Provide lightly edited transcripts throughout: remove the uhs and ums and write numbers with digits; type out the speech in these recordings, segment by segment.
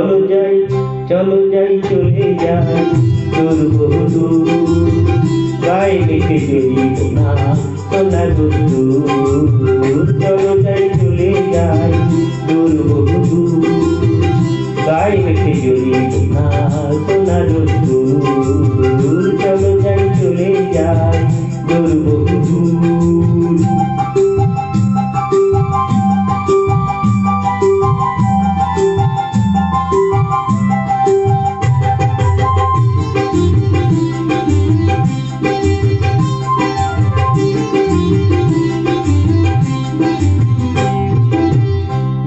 চলো যাই চলো যাই চলে যাই দূর বহুদূর, গায়ে মেখে জড়িব না সোনার রোদ্দুর। চলো যাই চলে যাই দূর বহুদূর, গায়ে মেখে জড়িব না সোনার রোদ্দুর। চলো যাই চলে যাই দূর বহুদূর।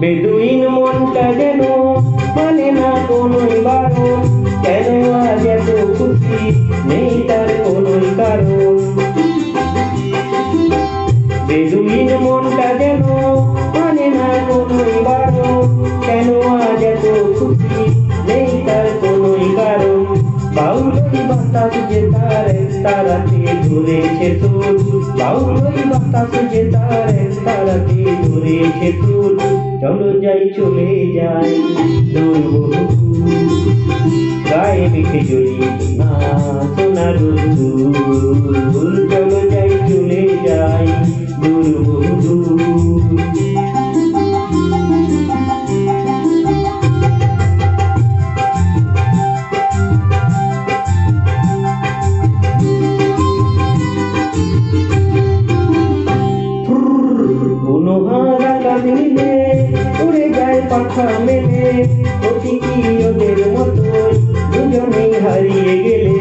বেদুইন মনটা যেন মানে না কোনোই বারণ, কেন আজ এত খুশি নেই তার কোনোই কারণ। বেদুইন মনটা যেন মানে না কোনোই বারণ, কেন আজ এত খুশি নেই তার কোনোই কারণ। বাউলই বাতাস যে তার এক তারাতে ধরেছে তোর, বাউলই বাতাস যে তার এক তারাতে ধরেছে তোর। চলো যাই চলে যাই দূর বহুদূর, গায়ে মেখে জড়িব না সোনার রোদ্দুর। চলো যাই চলে যাই দূর বহুদূর। মনোহারা কাঁদিলে উড়ে যায় পাখা মেলে, অতি কি ওদের মতোই দুজনেই হারিয়ে গেলে।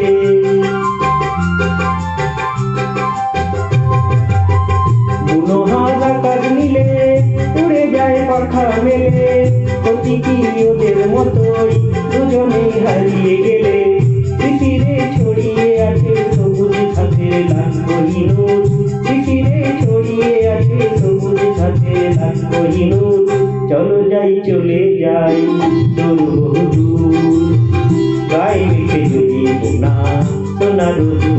মনোহারা কাঁদিলে উড়ে যায় পাখা মেলে, অতি কি ওদের মতোই দুজনেই হারিয়ে গেলে। শিশিরে ছড়িয়ে আছে সবুজ ঘাসের লাল কোহিনূর, শিশিরে ছড়িয়ে আছে সবুজ ঘাসের লাল কোহিনূর। চলো যাই চলে যাই দূর বহুদূর, গায়ে মেখে জড়িব না সোনার রোদ্দুর।